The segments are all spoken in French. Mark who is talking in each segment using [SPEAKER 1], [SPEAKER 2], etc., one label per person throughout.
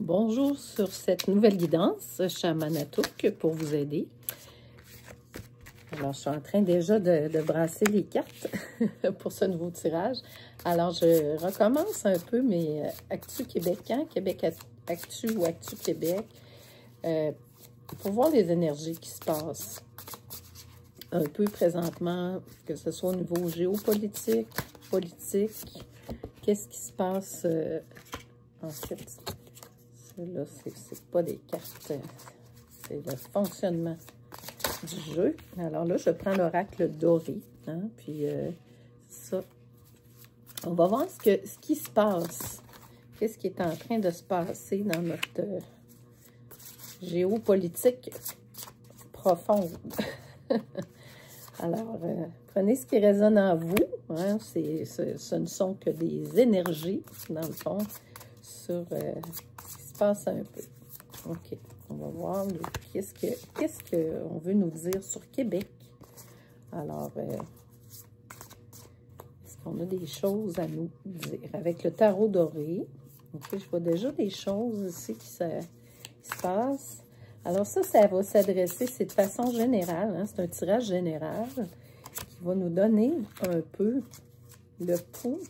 [SPEAKER 1] Bonjour sur cette nouvelle guidance Chamanatouk pour vous aider. Alors, je suis en train déjà de brasser les cartes pour ce nouveau tirage. Alors, je recommence un peu mes Actu Québec, hein? Québec Actu ou Actu Québec, pour voir les énergies qui se passent un peu présentement, que ce soit au niveau géopolitique, politique. Qu'est-ce qui se passe en fait? Là, c'est pas des cartes, c'est le fonctionnement du jeu. Alors là, je prends l'oracle doré, hein, puis ça. On va voir ce qui se passe. Qu'est-ce qui est en train de se passer dans notre géopolitique profonde. Alors, prenez ce qui résonne en vous. Hein, ce ne sont que des énergies, dans le fond, sur passe un peu. OK. On va voir qu'est-ce qu'on veut nous dire sur Québec. Alors, est-ce qu'on a des choses à nous dire? Avec le tarot doré, OK, je vois déjà des choses ici qui se passent. Alors ça va s'adresser, c'est de façon générale, hein, c'est un tirage général qui va nous donner un peu le pouls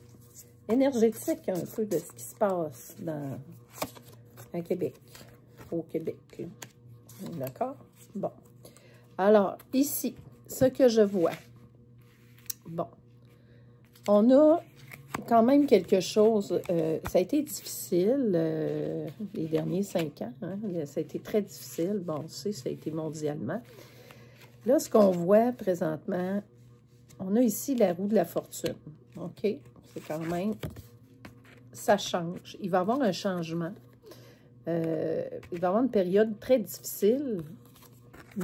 [SPEAKER 1] énergétique, un peu de ce qui se passe à Québec, au Québec. D'accord? Bon. Alors, ici, ce que je vois. Bon. On a quand même quelque chose. Ça a été difficile les derniers 5 ans. Hein, ça a été très difficile. Bon, on sait, ça a été mondialement. Là, ce qu'on voit présentement, on a ici la roue de la fortune. OK? C'est quand même... Ça change. Il va y avoir un changement. Il va y avoir une période très difficile,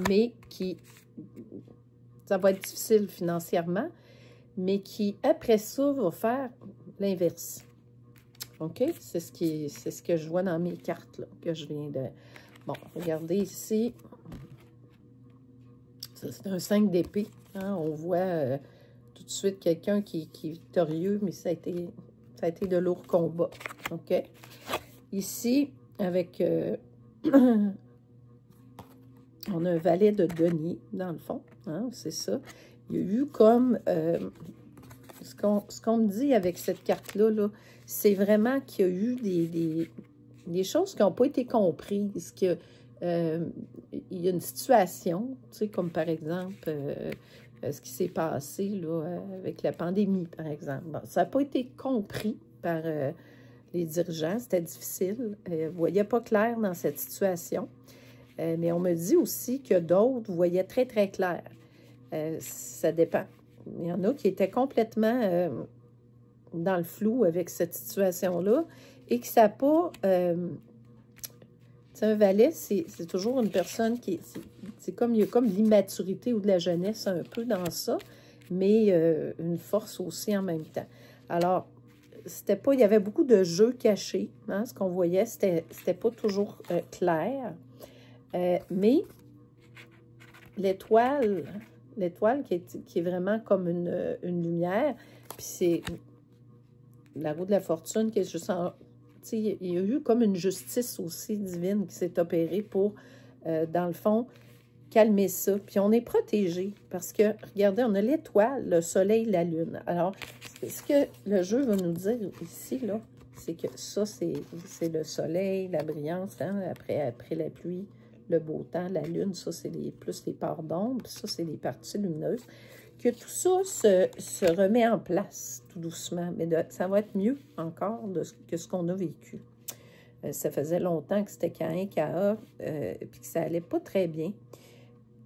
[SPEAKER 1] mais ça va être difficile financièrement, mais qui, après ça, va faire l'inverse. OK? C'est ce que je vois dans mes cartes, là, que je viens de... Bon, regardez ici. C'est un 5 d'épée. Hein? On voit tout de suite quelqu'un qui est victorieux, mais ça a été de lourds combats. OK? Ici... avec, on a un valet de denier, dans le fond, hein, c'est ça. Il y a eu comme, ce qu'on me dit avec cette carte-là, -là, c'est vraiment qu'il y a eu des choses qui n'ont pas été comprises, que, il y a une situation, tu sais, comme par exemple, ce qui s'est passé là, avec la pandémie, par exemple. Bon, ça n'a pas été compris par... les dirigeants, c'était difficile. Ils ne voyaient pas clair dans cette situation. Mais on me dit aussi que d'autres voyaient très, très clair. Ça dépend. Il y en a qui étaient complètement dans le flou avec cette situation-là et que ça n'a pas... un valet, c'est toujours une personne qui... C'est comme, il y a comme l'immaturité ou de la jeunesse un peu dans ça, mais une force aussi en même temps. Alors, c'était pas, il y avait beaucoup de jeux cachés, hein, ce qu'on voyait, c'était pas toujours clair, mais l'étoile qui est vraiment comme une lumière, puis c'est la roue de la fortune qui est juste en... Tu sais, il y a eu comme une justice aussi divine qui s'est opérée pour, dans le fond, calmer ça. Puis on est protégé parce que, regardez, on a l'étoile, le soleil, la lune. Alors, ce que le jeu va nous dire ici, là, c'est que ça, c'est le soleil, la brillance, hein, après la pluie, le beau temps, la lune, ça, c'est plus les parts d'ombre, puis ça, c'est les parties lumineuses. Que tout ça se remet en place tout doucement, mais ça va être mieux encore que ce qu'on a vécu. Ça faisait longtemps que c'était Caïn, puis que ça allait pas très bien.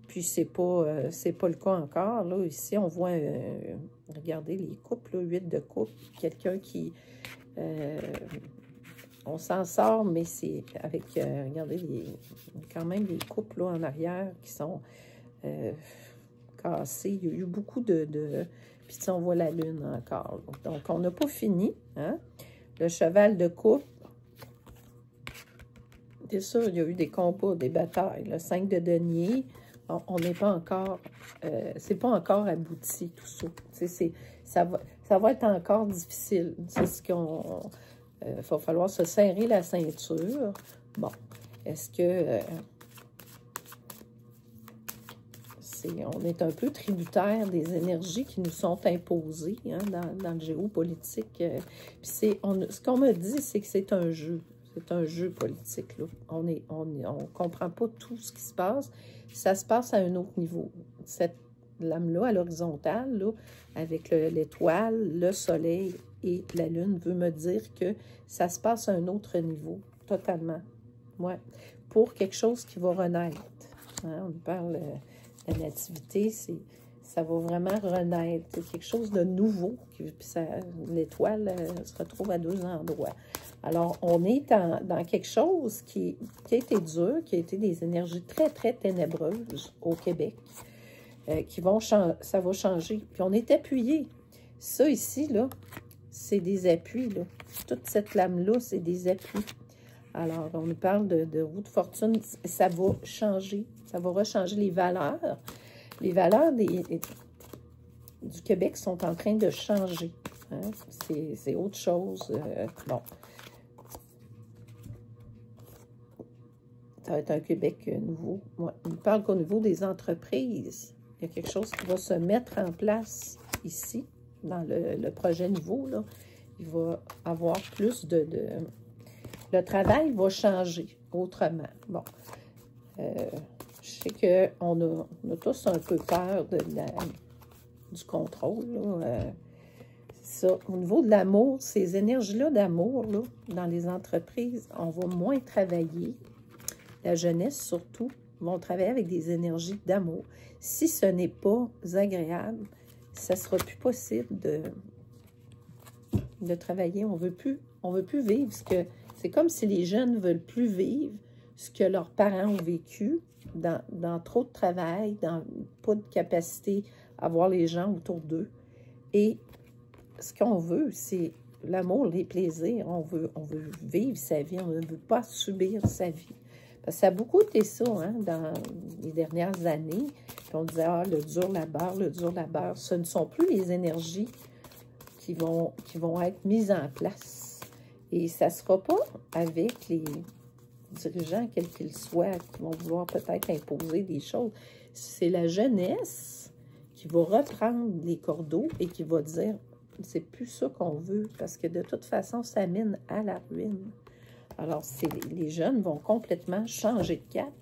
[SPEAKER 1] Puis, c'est pas le cas encore. Là, ici, on voit, regardez les coupes, là, 8 de coupe. Quelqu'un qui... on s'en sort, mais c'est avec, regardez, quand même des coupes là, en arrière qui sont cassées. Il y a eu beaucoup de puis, on voit la lune encore. Là. Donc, on n'a pas fini. Hein? Le cheval de coupe. C'est sûr, il y a eu des combats, des batailles. Le 5 de denier... On n'est pas encore, c'est pas encore abouti tout ça. Ça va être encore difficile. C'est ce qu'on, Il va falloir se serrer la ceinture. Bon, est-ce que on est un peu tributaire des énergies qui nous sont imposées hein, dans le géopolitique. Ce qu'on me dit, c'est que c'est un jeu. C'est un jeu politique. Là. On ne comprend pas tout ce qui se passe. Ça se passe à un autre niveau. Cette lame-là, à l'horizontale, là, avec l'étoile, le soleil et la lune, veut me dire que ça se passe à un autre niveau, totalement. Ouais. Pour quelque chose qui va renaître. Hein, on parle de la nativité, ça va vraiment renaître. C'est quelque chose de nouveau. L'étoile se retrouve à deux endroits. Alors, on est dans quelque chose qui a été dur, qui a été des énergies très, très ténébreuses au Québec, ça va changer. Puis on est appuyé. Ça ici, là, c'est des appuis, là. Toute cette lame-là, c'est des appuis. Alors, on nous parle de roue de fortune. Ça va changer. Ça va rechanger les valeurs. Les valeurs du Québec sont en train de changer. Hein? C'est autre chose. Bon. Ça va être un Québec nouveau. Ouais. On parle qu'au niveau des entreprises, il y a quelque chose qui va se mettre en place ici, dans le projet nouveau. Là. Il va avoir plus le travail va changer autrement. Bon. Je sais qu'on a tous un peu peur du contrôle. Là. Ça, au niveau de l'amour, ces énergies-là d'amour, là, dans les entreprises, on va moins travailler. La jeunesse, surtout, vont travailler avec des énergies d'amour. Si ce n'est pas agréable, ça ne sera plus possible de travailler. On veut plus vivre c'est comme si les jeunes ne veulent plus vivre ce que leurs parents ont vécu dans trop de travail, dans pas de capacité à voir les gens autour d'eux. Et ce qu'on veut, c'est l'amour, les plaisirs. On veut vivre sa vie, on ne veut pas subir sa vie. Parce que ça a beaucoup été ça, hein, dans les dernières années. Puis on disait, ah, le dur labeur, le dur labeur. Ce ne sont plus les énergies qui vont être mises en place. Et ça ne sera pas avec les dirigeants, quels qu'ils soient, qui vont vouloir peut-être imposer des choses. C'est la jeunesse qui va reprendre les cordeaux et qui va dire, c'est plus ça qu'on veut, parce que de toute façon, ça mène à la ruine. Alors, les jeunes vont complètement changer de cap.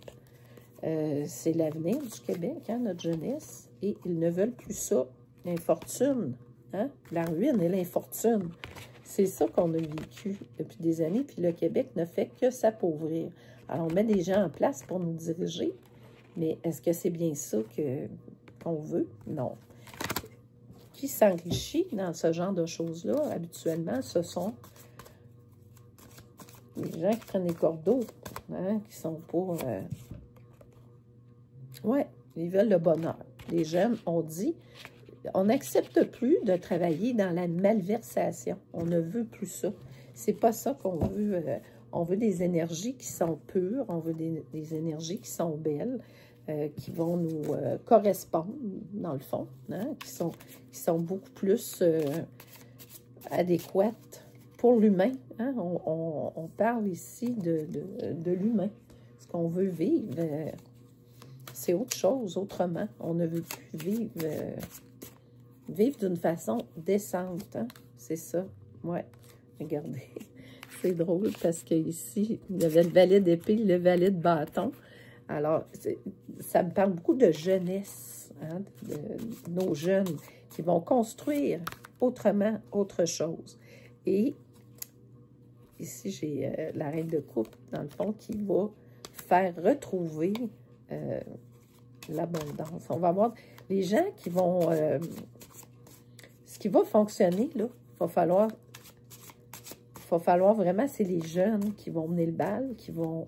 [SPEAKER 1] C'est l'avenir du Québec, hein, notre jeunesse, et ils ne veulent plus ça, l'infortune, hein, la ruine et l'infortune. C'est ça qu'on a vécu depuis des années, puis le Québec ne fait que s'appauvrir. Alors, on met des gens en place pour nous diriger, mais est-ce que c'est bien ça qu'on veut? Non. Qui s'enrichit dans ce genre de choses-là, habituellement, ce sont les gens qui prennent les cordeaux, hein, qui sont pour... ouais, ils veulent le bonheur. Les jeunes, on dit, on n'accepte plus de travailler dans la malversation. On ne veut plus ça. C'est pas ça qu'on veut. On veut des énergies qui sont pures, on veut des énergies qui sont belles, qui vont nous correspondre, dans le fond, hein, qui sont beaucoup plus adéquates pour l'humain. Hein? On parle ici de l'humain. Ce qu'on veut vivre, c'est autre chose, autrement. On ne veut plus vivre d'une façon décente. Hein? C'est ça. Ouais. Regardez. C'est drôle parce qu'ici, il y avait le valet d'épée, le valet de bâton. Alors, ça me parle beaucoup de jeunesse, hein, de nos jeunes qui vont construire autrement autre chose. Et ici, j'ai la reine de coupe, dans le fond, qui va faire retrouver l'abondance. On va voir les gens qui vont... ce qui va fonctionner, là, il va falloir vraiment, c'est les jeunes qui vont mener le bal, qui vont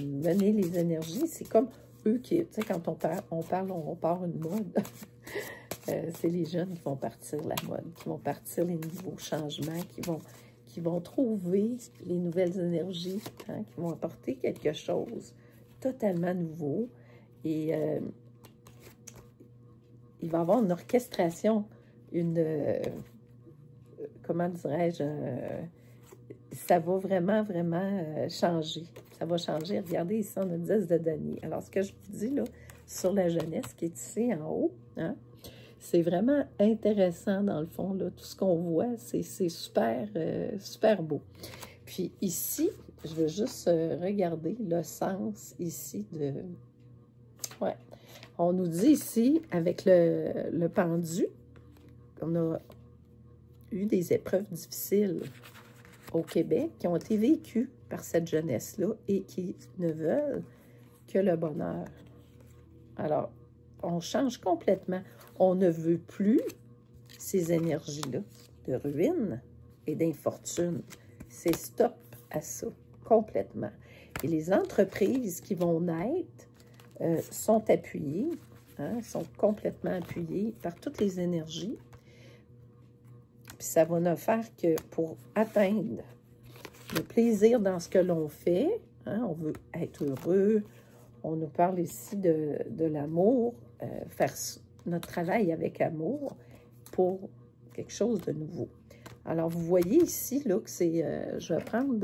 [SPEAKER 1] mener les énergies. C'est comme eux qui, tu sais, quand on part une mode. C'est les jeunes qui vont partir la mode, qui vont partir les nouveaux changements, qui vont trouver les nouvelles énergies, hein, qui vont apporter quelque chose totalement nouveau. Et il va y avoir une orchestration, comment dirais-je, ça va vraiment, vraiment changer. Ça va changer. Regardez ici, on a 10 de denier. Alors, ce que je vous dis là, sur la jeunesse qui est ici en haut, hein, c'est vraiment intéressant dans le fond, là, tout ce qu'on voit, c'est super, super beau. Puis ici, je veux juste regarder le sens ici de... Ouais. On nous dit ici, avec le pendu, qu'on a eu des épreuves difficiles au Québec qui ont été vécues par cette jeunesse-là et qui ne veulent que le bonheur. Alors, on change complètement. On ne veut plus ces énergies-là de ruine et d'infortune. C'est stop à ça, complètement. Et les entreprises qui vont naître sont appuyées, hein, sont complètement appuyées par toutes les énergies. Puis ça va ne faire que pour atteindre le plaisir dans ce que l'on fait, hein, on veut être heureux, on nous parle ici de l'amour, faire notre travail avec amour pour quelque chose de nouveau. Alors, vous voyez ici là, que c'est, je vais prendre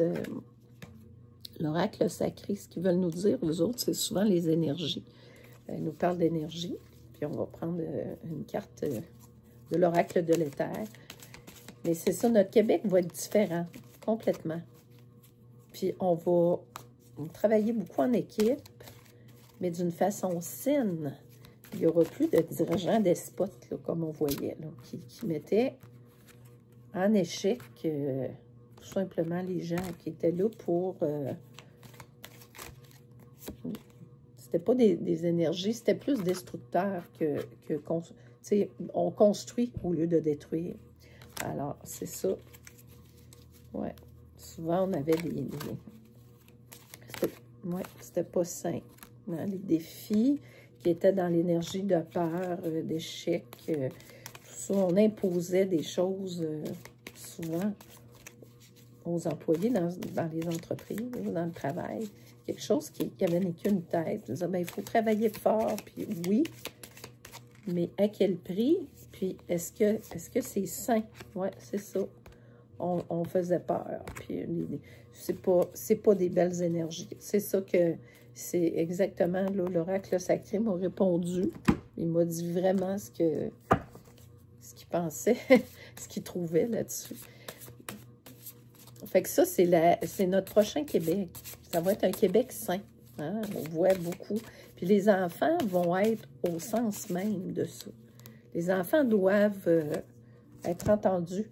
[SPEAKER 1] l'oracle sacré. Ce qu'ils veulent nous dire, les autres, c'est souvent les énergies. Ils nous parlent d'énergie, puis on va prendre une carte de l'oracle de l'éther. Mais c'est ça, notre Québec va être différent, complètement. Puis on va travailler beaucoup en équipe, mais d'une façon saine. Il n'y aura plus de dirigeants despotes, là, comme on voyait, là, qui mettaient en échec tout simplement les gens qui étaient là pour... c'était pas des énergies, c'était plus destructeur on construit au lieu de détruire. Alors, c'est ça. Ouais. Souvent, on avait c'était pas sain. Hein? Les défis qui étaient dans l'énergie de peur, d'échec, tout ça, on imposait des choses souvent aux employés dans les entreprises, dans le travail. Quelque chose qui avait qu'une tête. Ils disaient, ben, il faut travailler fort, puis oui, mais à quel prix? Puis est-ce que c'est sain? Oui, c'est ça. On faisait peur. Puis c'est pas des belles énergies. C'est ça que c'est exactement là, l'oracle sacré m'a répondu. Il m'a dit vraiment ce qu'il pensait, ce qu'il trouvait là-dessus. Fait que ça, c'est notre prochain Québec. Ça va être un Québec sain. Hein? On voit beaucoup. Puis les enfants vont être au sens même de ça. Les enfants doivent être entendus.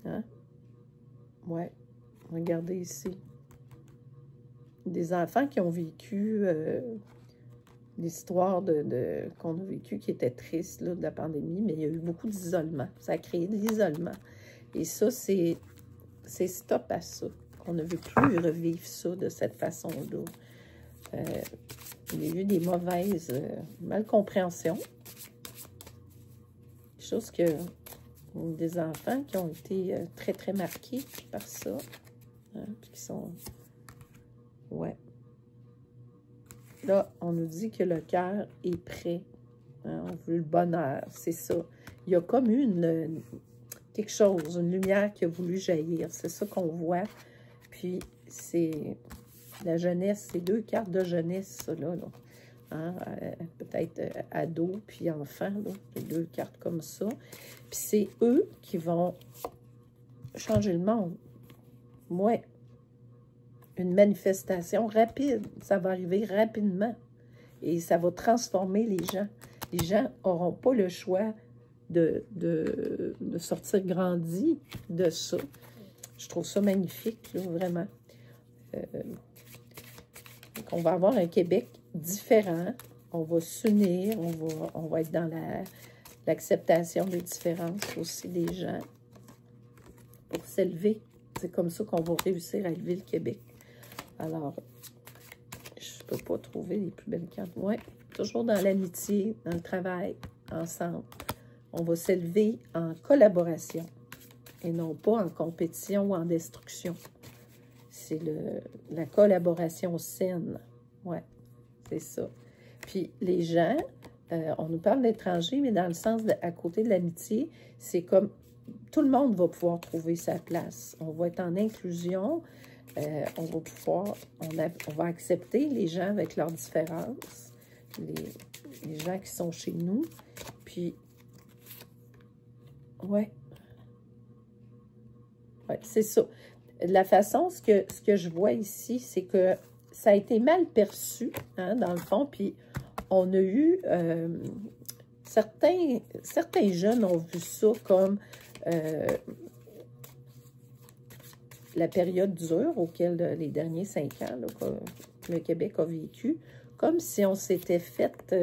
[SPEAKER 1] Hein? Ouais. Regardez ici. Des enfants qui ont vécu l'histoire qu'on a vécu qui était triste là, de la pandémie, mais il y a eu beaucoup d'isolement. Ça a créé de l'isolement. Et ça, c'est stop à ça. On ne veut plus revivre ça de cette façon-là. Il y a eu des mauvaises malcompréhensions. Des choses que des enfants qui ont été très, très marqués par ça. Hein, puis qui sont... Ouais. Là, on nous dit que le cœur est prêt. Hein, on veut le bonheur. C'est ça. Il y a comme quelque chose, une lumière qui a voulu jaillir. C'est ça qu'on voit. Puis, c'est la jeunesse, c'est 2 cartes de jeunesse, ça, là. Hein? Peut-être ado, puis enfant, là. Les 2 cartes comme ça. Puis, c'est eux qui vont changer le monde. Ouais. Une manifestation rapide. Ça va arriver rapidement. Et ça va transformer les gens. Les gens n'auront pas le choix de sortir grandi de ça. Je trouve ça magnifique, là, vraiment. On va avoir un Québec différent. On va s'unir. On va être dans l'acceptation des différences aussi des gens pour s'élever. C'est comme ça qu'on va réussir à élever le Québec. Alors, je ne peux pas trouver les plus belles cartes. Oui, toujours dans l'amitié, dans le travail, ensemble. On va s'élever en collaboration et non pas en compétition ou en destruction. C'est la collaboration saine. Oui, c'est ça. Puis les gens, on nous parle d'étrangers, mais dans le sens à côté de l'amitié, c'est comme tout le monde va pouvoir trouver sa place. On va être en inclusion. On va pouvoir, on va accepter les gens avec leurs différences, les gens qui sont chez nous. Puis, ouais, c'est ça. La façon, ce que je vois ici, c'est que ça a été mal perçu, hein, dans le fond, puis on a eu, certains jeunes ont vu ça comme la période dure auquel les derniers 5 ans là, que le Québec a vécu, comme si on s'était fait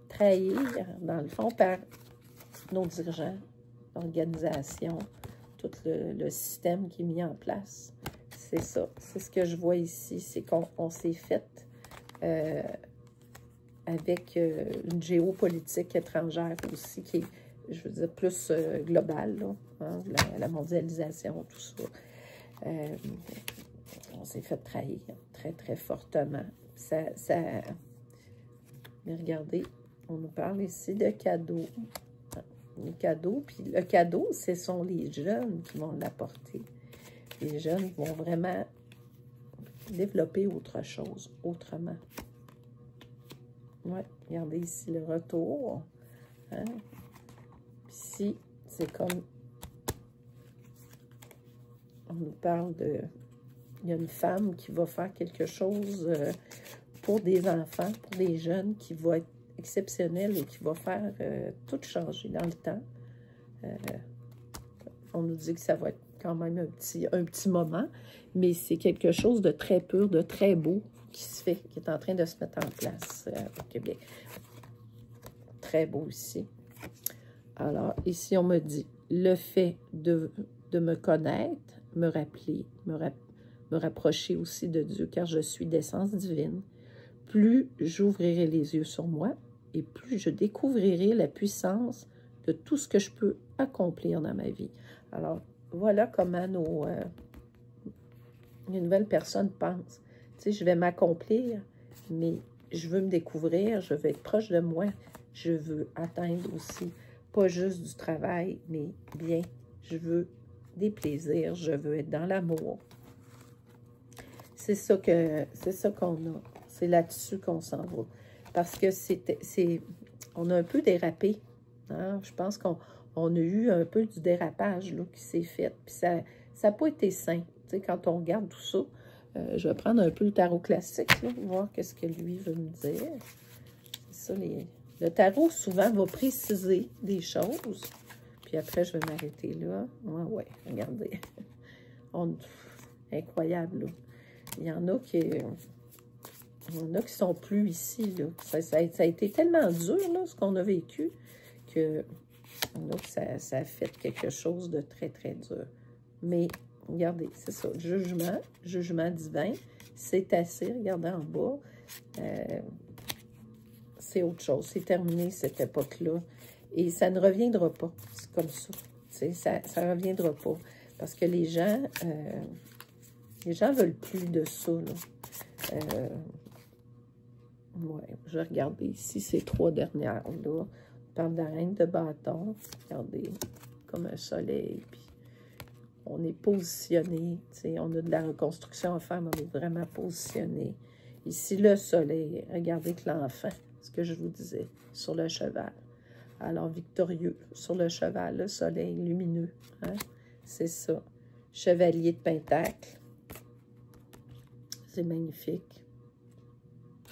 [SPEAKER 1] trahir, dans le fond, par nos dirigeants, l'organisation, tout le système qui est mis en place. C'est ça, c'est ce que je vois ici, c'est qu'on s'est fait avec une géopolitique étrangère aussi, qui est, je veux dire, plus globale, là, hein, la mondialisation, tout ça. On s'est fait trahir très, très fortement. Mais regardez, on nous parle ici de cadeaux. Les cadeaux, puis le cadeau, ce sont les jeunes qui vont l'apporter. Les jeunes vont vraiment développer autre chose, autrement. Ouais, regardez ici le retour. Hein? Ici, c'est comme... On nous parle de... Il y a une femme qui va faire quelque chose pour des enfants, pour des jeunes, qui va être exceptionnel et qui va faire tout changer dans le temps. On nous dit que ça va être quand même un petit moment, mais c'est quelque chose de très pur, de très beau qui se fait, qui est en train de se mettre en place au Québec. Très beau ici. Alors, ici, on me dit, le fait de me connaître, me rappeler, me rapprocher aussi de Dieu, car je suis d'essence divine, plus j'ouvrirai les yeux sur moi et plus je découvrirai la puissance de tout ce que je peux accomplir dans ma vie. Alors, voilà comment une nouvelle personne pense. Tu sais, je vais m'accomplir, mais je veux me découvrir, je veux être proche de moi, je veux atteindre aussi, pas juste du travail, mais bien, je veux des plaisirs, je veux être dans l'amour. C'est ça qu'on a. C'est là-dessus qu'on s'en va. Parce que on a un peu dérapé. Hein? Je pense qu'on a eu un peu du dérapage là, qui s'est fait. Puis ça n'a pas été sain. Tu sais, quand on regarde tout ça, je vais prendre un peu le tarot classique, là, voir qu'est-ce que lui veut me dire. C'est ça, le tarot, souvent, va préciser des choses. Puis après, je vais m'arrêter là. Ouais, regardez. Incroyable, là. Il y en a qui sont plus ici, là. Ça a été tellement dur, là, ce qu'on a vécu, que ça a fait quelque chose de très, très dur. Mais, regardez, c'est ça, jugement divin, c'est assez, regardez en bas, c'est autre chose, c'est terminé cette époque-là, et ça ne reviendra pas, c'est comme ça, tu sais, ça ne reviendra pas, parce que les gens veulent plus de ça, là. Ouais, je vais regarder ici ces 3 dernières, là. On parle de la reine de bâton. Regardez, comme un soleil. Puis on est positionné. On a de la reconstruction à faire, mais on est vraiment positionné. Ici, le soleil. Regardez que l'enfant, ce que je vous disais, sur le cheval. Alors, victorieux, sur le cheval, le soleil lumineux. Hein? C'est ça. Chevalier de Pentacle. C'est magnifique.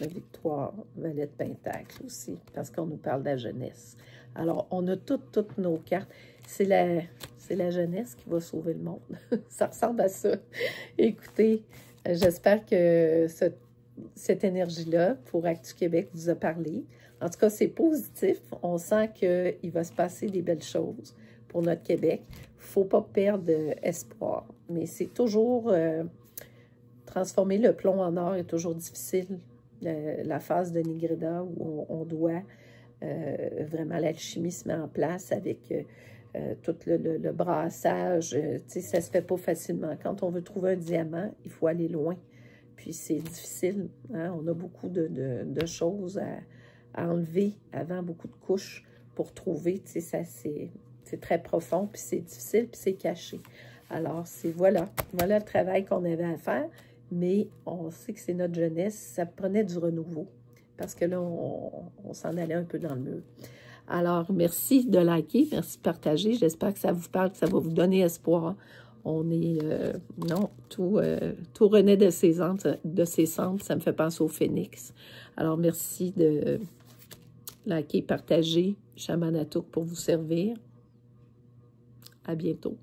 [SPEAKER 1] La victoire, valet de Pentacle aussi, parce qu'on nous parle de la jeunesse. Alors, on a toutes nos cartes. C'est la jeunesse qui va sauver le monde. Ça ressemble à ça. Écoutez, j'espère que cette énergie-là, pour Actu Québec, vous a parlé. En tout cas, c'est positif. On sent qu'il va se passer des belles choses pour notre Québec. Il ne faut pas perdre espoir. Mais c'est toujours... transformer le plomb en or est toujours difficile. La phase de Nigrida où on doit vraiment l'alchimie se met en place avec tout le brassage. Tu sais, ça se fait pas facilement. Quand on veut trouver un diamant, il faut aller loin. Puis c'est difficile. Hein? On a beaucoup de choses à enlever avant, beaucoup de couches pour trouver, tu sais, ça, c'est très profond, puis c'est difficile, puis c'est caché. Alors, voilà le travail qu'on avait à faire, mais on sait que c'est notre jeunesse, ça prenait du renouveau, parce que là, on s'en allait un peu dans le mur. Alors, merci de liker, merci de partager, j'espère que ça vous parle, que ça va vous donner espoir. On est, non, tout renaît de ses cendres, ça me fait penser au phénix. Alors, merci de liker, partager, Chaman Atouk pour vous servir. À bientôt.